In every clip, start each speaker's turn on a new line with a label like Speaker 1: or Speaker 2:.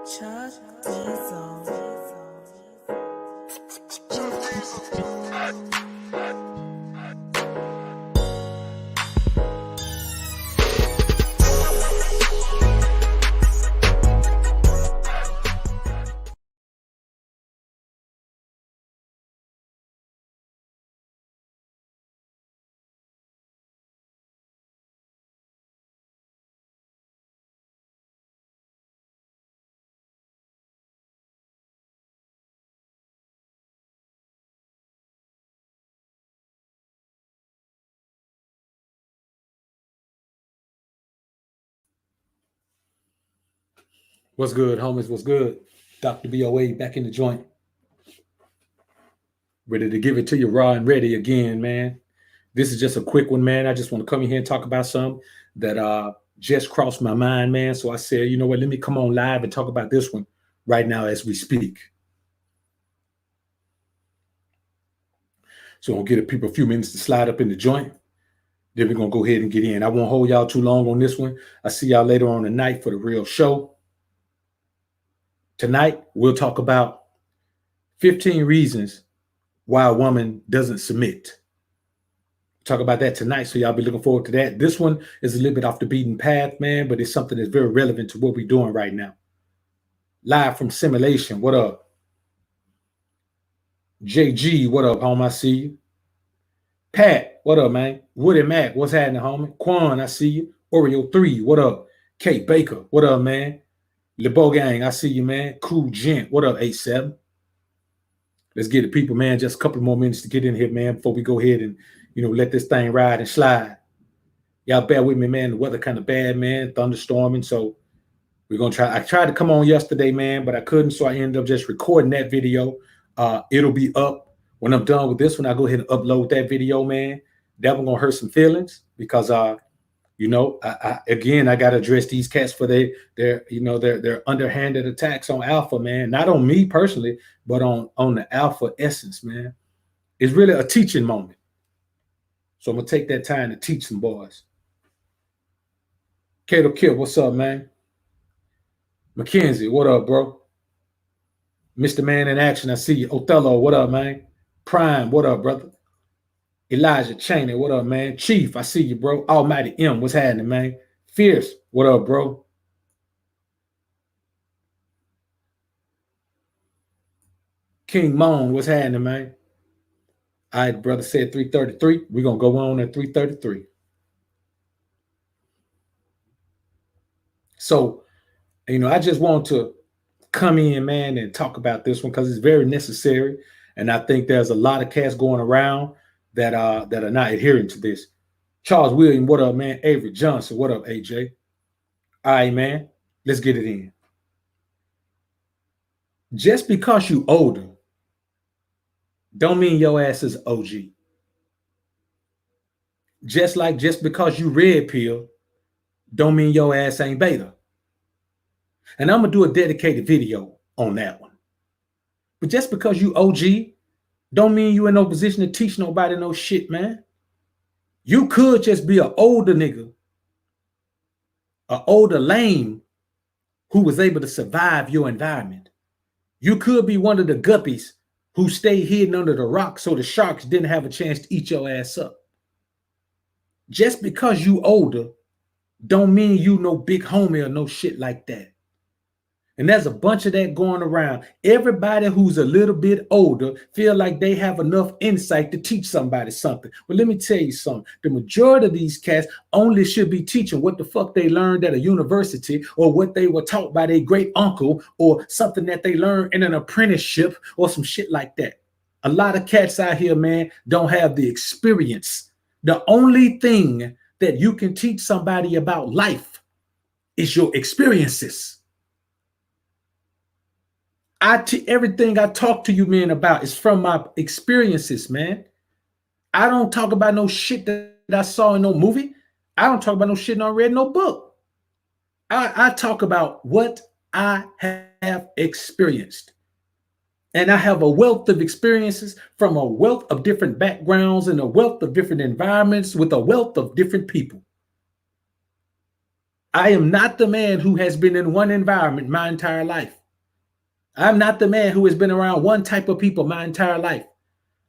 Speaker 1: Chuck Diesel.
Speaker 2: What's good, homies? What's good? Dr. BOA back in the joint. Ready to give it to you raw and ready again, man. This is just a quick one, man. I just want to come in here and talk about something that just crossed my mind, man. So I said, you know what, let me come on live and talk about this one right now as we speak. So I'm gonna give people a few minutes to slide up in the joint. Then we're gonna go ahead and get in. I won't hold y'all too long on this one. I see y'all later on tonight for the real show. Tonight, we'll talk about 15 reasons why a woman doesn't submit. Talk about that tonight, so y'all be looking forward to that. This one is a little bit off the beaten path, man, but it's something that's very relevant to what we're doing right now. Live from Simulation, what up? JG, what up, homie? I see you. Pat, what up, man? Woody Mac, what's happening, homie? Quan, I see you. Oreo 3, what up? Kate Baker, what up, man? LeBeau Gang, I see you, man. Cool Gent, what up, 87? Let's get it, people, man. Just a couple more minutes to get in here, man, before we go ahead and, let this thing ride and slide. Y'all bear with me, man. The weather kind of bad, man. Thunderstorming. So we're going to try. I tried to come on yesterday, man, but I couldn't. So I ended up just recording that video. It'll be up when I'm done with this one. I go ahead and upload that video, man. That one going to hurt some feelings because, I got to address these cats for their underhanded attacks on Alpha, man. Not on me personally, but on the Alpha essence, man. It's really a teaching moment. So I'm going to take that time to teach some boys. Kato Kip, what's up, man? Mackenzie, what up, bro? Mr. Man in Action, I see you. Othello, what up, man? Prime, what up, brother? Elijah Cheney, what up, man? Chief, I see you, bro. Almighty M, what's happening, man? Fierce, what up, bro? King Moan, what's happening, man? All right, brother said 333. We're going to go on at 333. So, I just want to come in, man, and talk about this one because it's very necessary. And I think there's a lot of cats going around that are not adhering to this. Charles William, what up, man? Avery Johnson, what up, AJ? All right, man, let's get it in. Just because you older don't mean your ass is OG. Just because you red pill don't mean your ass ain't beta. And I'm going to do a dedicated video on that one. But just because you OG don't mean you in no position to teach nobody no shit, man. You could just be an older nigga, an older lame who was able to survive your environment. You could be one of the guppies who stayed hidden under the rock so the sharks didn't have a chance to eat your ass up. Just because you older don't mean you no big homie or no shit like that. And there's a bunch of that going around. Everybody who's a little bit older feel like they have enough insight to teach somebody something. Well, let me tell you something. The majority of these cats only should be teaching what the fuck they learned at a university or what they were taught by their great uncle or something that they learned in an apprenticeship or some shit like that. A lot of cats out here, man, don't have the experience. The only thing that you can teach somebody about life is your experiences. Everything I talk to you men about is from my experiences, man. I don't talk about no shit that I saw in no movie. I don't talk about no shit I read in no book. I talk about what I have experienced. And I have a wealth of experiences from a wealth of different backgrounds and a wealth of different environments with a wealth of different people. I am not the man who has been in one environment my entire life. I'm not the man who has been around one type of people my entire life.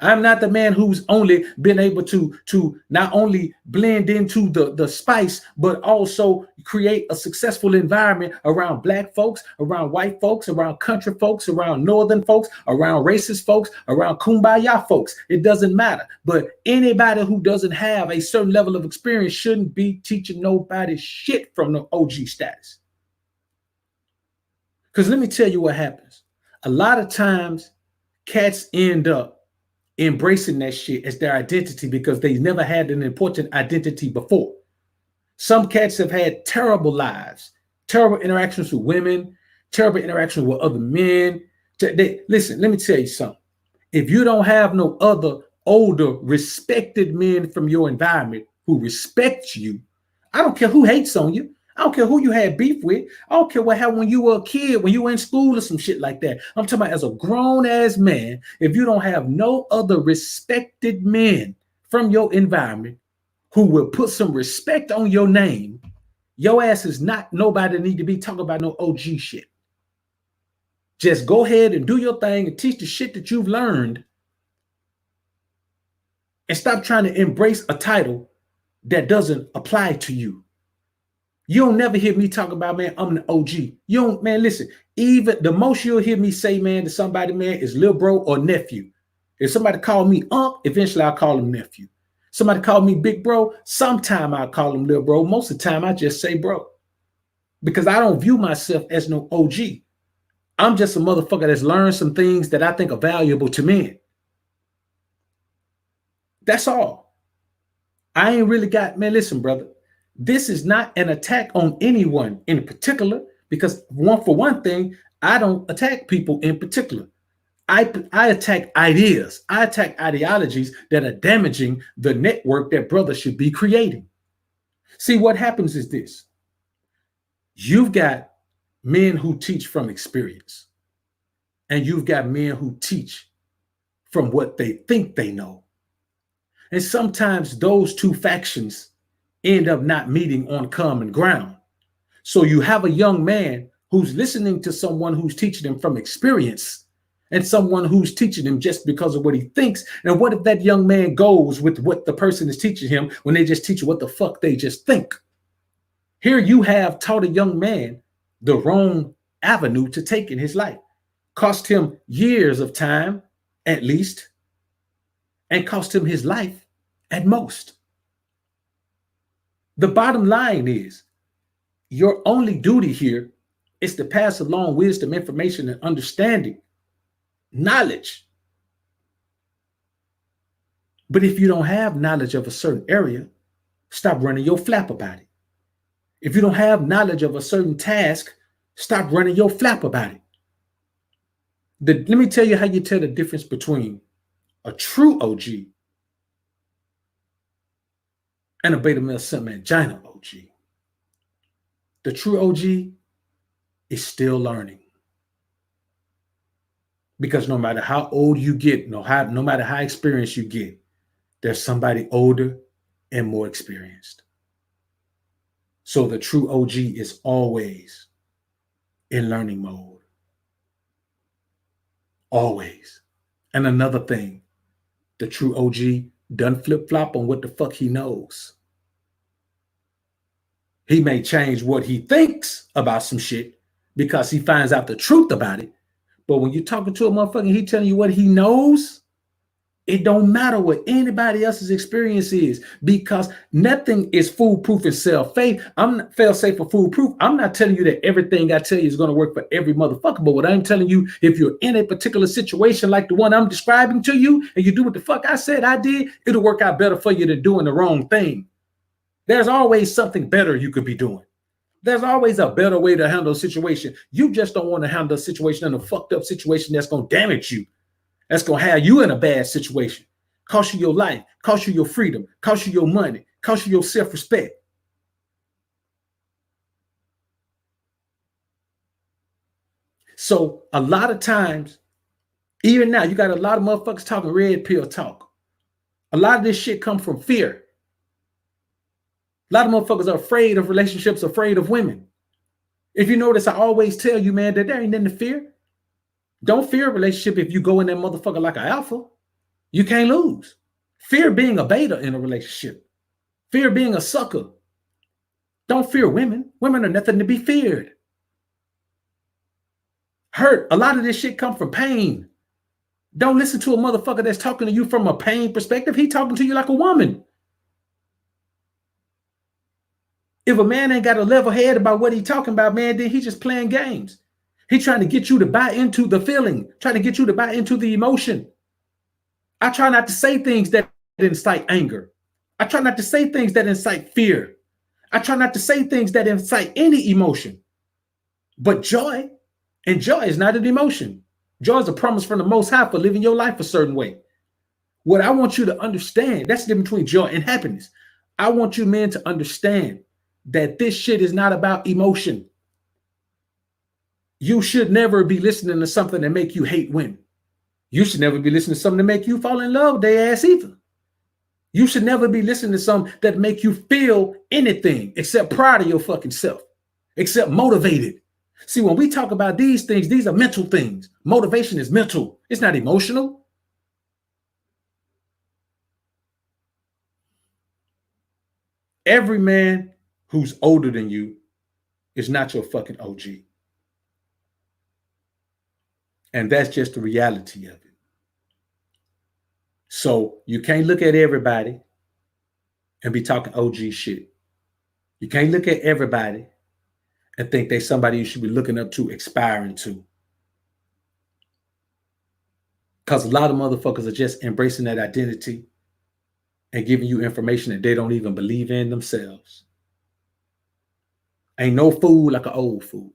Speaker 2: I'm not the man who's only been able to not only blend into the spice, but also create a successful environment around black folks, around white folks, around country folks, around northern folks, around racist folks, around kumbaya folks. It doesn't matter. But anybody who doesn't have a certain level of experience shouldn't be teaching nobody shit from the OG status. Because let me tell you what happens. A lot of times, cats end up embracing that shit as their identity because they never had an important identity before. Some cats have had terrible lives, terrible interactions with women, terrible interactions with other men. Listen, let me tell you something. If you don't have no other older, respected men from your environment who respect you, I don't care who hates on you. I don't care who you had beef with. I don't care what happened when you were a kid, when you were in school or some shit like that. I'm talking about as a grown ass man, if you don't have no other respected men from your environment who will put some respect on your name, your ass is not nobody that need to be talking about no OG shit. Just go ahead and do your thing and teach the shit that you've learned and stop trying to embrace a title that doesn't apply to you. You don't never hear me talk about, man, I'm the OG. You don't, man, listen, even the most you'll hear me say, man, to somebody, man, is little bro or nephew. If somebody call me eventually I'll call him nephew. Somebody call me big bro, sometime I'll call him little bro. Most of the time I just say bro. Because I don't view myself as no OG. I'm just a motherfucker that's learned some things that I think are valuable to men. That's all. I ain't really got, man, listen, brother. This is not an attack on anyone in particular, because for one thing, I don't attack people in particular. I attack ideas. I attack ideologies that are damaging the network that brothers should be creating. See, what happens is this. You've got men who teach from experience, and you've got men who teach from what they think they know. And sometimes those two factions end up not meeting on common ground. So you have a young man who's listening to someone who's teaching him from experience and someone who's teaching him just because of what he thinks. And what if that young man goes with what the person is teaching him when they just teach you what the fuck they just think? Here you have taught a young man the wrong avenue to take in his life. Cost him years of time, at least, and cost him his life at most. The bottom line is your only duty here is to pass along wisdom, information, and understanding, knowledge. But if you don't have knowledge of a certain area, stop running your flap about it. If you don't have knowledge of a certain task, stop running your flap about it. Let me tell you how you tell the difference between a true OG and a beta male simp angina OG. The true OG is still learning. Because no matter how old you get, no matter how experienced you get, there's somebody older and more experienced. So the true OG is always in learning mode. Always. And another thing, the true OG doesn't flip-flop on what the fuck he knows. He may change what he thinks about some shit because he finds out the truth about it. But when you're talking to a motherfucker, he telling you what he knows, it don't matter what anybody else's experience is, because nothing is foolproof in self-faith. I'm not fail-safe or foolproof. I'm not telling you that everything I tell you is going to work for every motherfucker. But what I'm telling you, if you're in a particular situation like the one I'm describing to you, and you do what the fuck I said I did, it'll work out better for you than doing the wrong thing. There's always something better you could be doing. There's always a better way to handle a situation. You just don't want to handle a situation in a fucked up situation that's going to damage you. That's going to have you in a bad situation. Cost you your life, cost you your freedom, cost you your money, cost you your self-respect. So a lot of times, even now, you got a lot of motherfuckers talking red pill talk. A lot of this shit comes from fear. A lot of motherfuckers are afraid of relationships, afraid of women. If you notice, I always tell you, man, that there ain't nothing to fear. Don't fear a relationship if you go in that motherfucker like an alpha. You can't lose. Fear being a beta in a relationship. Fear being a sucker. Don't fear women. Women are nothing to be feared. Hurt. A lot of this shit come from pain. Don't listen to a motherfucker that's talking to you from a pain perspective. He talking to you like a woman. If a man ain't got a level head about what he talking about, man, then he just playing games. He trying to get you to buy into the feeling, trying to get you to buy into the emotion. I try not to say things that incite anger. I try not to say things that incite fear. I try not to say things that incite any emotion. But joy, and joy is not an emotion. Joy is a promise from the Most High for living your life a certain way. What I want you to understand, that's the difference between joy and happiness. I want you men to understand that this shit is not about emotion. You should never be listening to something that make you hate women. You should never be listening to something that make you fall in love with their ass either. You should never be listening to something that make you feel anything except proud of your fucking self, except motivated. See, when we talk about these things, these are mental things. Motivation is mental. It's not emotional. Every man who's older than you is not your fucking OG. And that's just the reality of it. So you can't look at everybody and be talking OG shit. You can't look at everybody and think they're somebody you should be looking up to, aspiring to. Because a lot of motherfuckers are just embracing that identity and giving you information that they don't even believe in themselves. Ain't no fool like an old fool.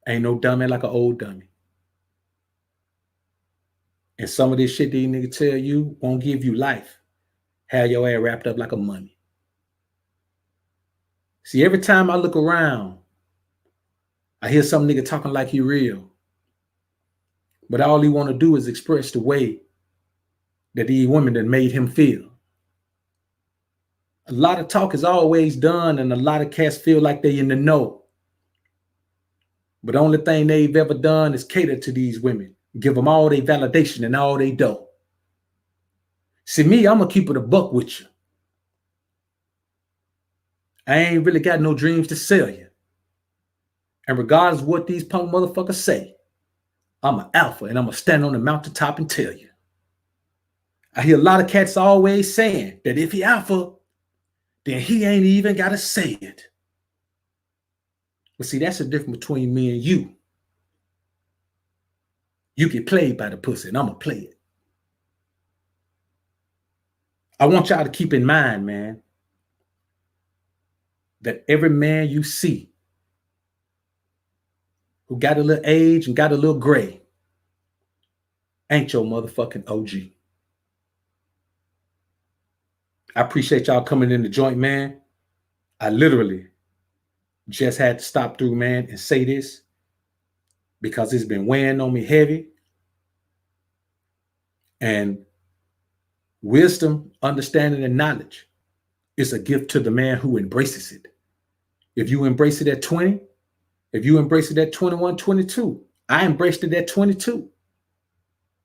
Speaker 2: Ain't no dummy like an old dummy. And some of this shit these niggas tell you won't give you life. Have your ass wrapped up like a mummy. See, every time I look around, I hear some nigga talking like he real. But all he want to do is express the way that these women that made him feel. A lot of talk is always done, and a lot of cats feel like they in the know. But the only thing they've ever done is cater to these women, give them all their validation and all they dough. See, me, I'm going to keep it a buck with you. I ain't really got no dreams to sell you. And regardless of what these punk motherfuckers say, I'm an alpha and I'm going to stand on the mountaintop and tell you. I hear a lot of cats always saying that if he alpha, then he ain't even got to say it. But see, that's the difference between me and you. You get played by the pussy and I'm going to play it. I want y'all to keep in mind, man, that every man you see who got a little age and got a little gray ain't your motherfucking OG. I appreciate y'all coming in the joint, man. I literally just had to stop through, man, and say this because it's been weighing on me heavy. And wisdom, understanding, and knowledge is a gift to the man who embraces it. If you embrace it at 20, if you embrace it at 21, 22, I embraced it at 22.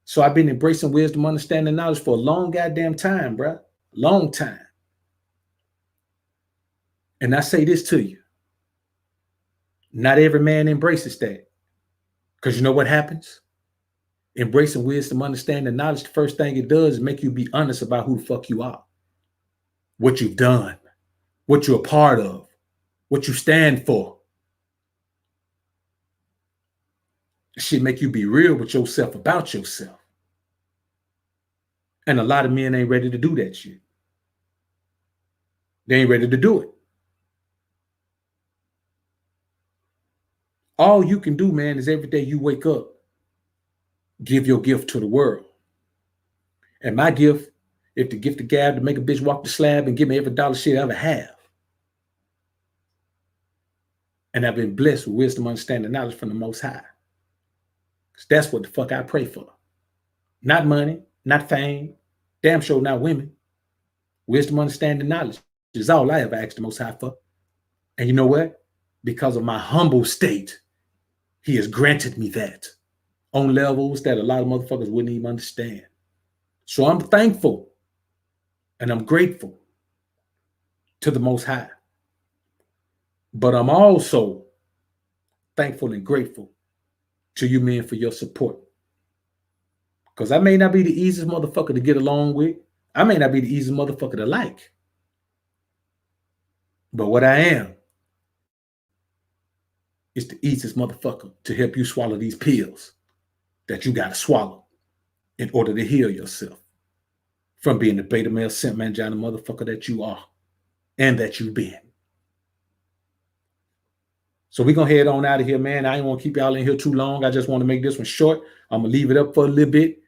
Speaker 2: So I've been embracing wisdom, understanding, knowledge for a long goddamn time, bro. Long time. And I say this to you. Not every man embraces that. Because you know what happens? Embracing wisdom, understanding, knowledge, the first thing it does is make you be honest about who the fuck you are. What you've done. What you're a part of. What you stand for. It should make you be real with yourself about yourself. And a lot of men ain't ready to do that shit. They ain't ready to do it. All you can do, man, is every day you wake up, give your gift to the world. And my gift, if the gift of gab to make a bitch walk the slab and give me every dollar shit I ever have. And I've been blessed with wisdom, understanding, knowledge from the Most High. Because that's what the fuck I pray for. Not money, not fame, damn sure not women. Wisdom, understanding, knowledge. is all I ever asked the Most High for. And you know what? Because of my humble state, He has granted me that on levels that a lot of motherfuckers wouldn't even understand. So I'm thankful and I'm grateful to the Most High. But I'm also thankful and grateful to you men for your support. Because I may not be the easiest motherfucker to get along with. I may not be the easiest motherfucker to like. But what I am is the easiest motherfucker to help you swallow these pills that you got to swallow in order to heal yourself from being the beta male simp mangina motherfucker that you are and that you've been. So we're going to head on out of here, man. I ain't want to keep y'all in here too long. I just want to make this one short. I'm going to leave it up for a little bit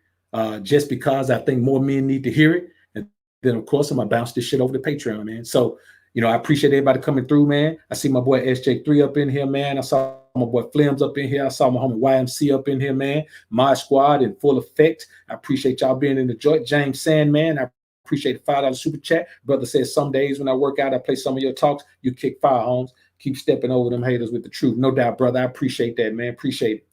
Speaker 2: just because I think more men need to hear it. And then, of course, I'm going to bounce this shit over to Patreon, man. So, I appreciate everybody coming through, man. I see my boy SJ3 up in here, man. I saw my boy Flims up in here. I saw my homie YMC up in here, man. My squad in full effect. I appreciate y'all being in the joint. James Sandman, I appreciate the $5 super chat. Brother says some days when I work out, I play some of your talks. You kick fire, Holmes. Keep stepping over them haters with the truth. No doubt, brother. I appreciate that, man. Appreciate it.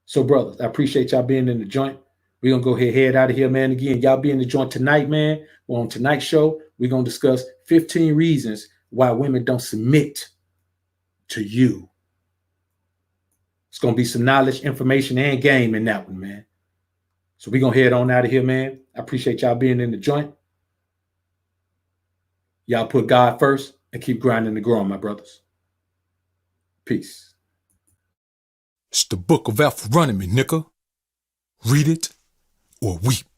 Speaker 2: So, brothers, I appreciate y'all being in the joint. We're going to go ahead, head out of here, man. Again, y'all be in the joint tonight, man. Well, on tonight's show, we're going to discuss 15 reasons why women don't submit to you. It's going to be some knowledge, information, and game in that one, man. So we're going to head on out of here, man. I appreciate y'all being in the joint. Y'all put God first and keep grinding and growing, my brothers. Peace.
Speaker 3: It's the book of Alpha running me, nigga. Read it or weep.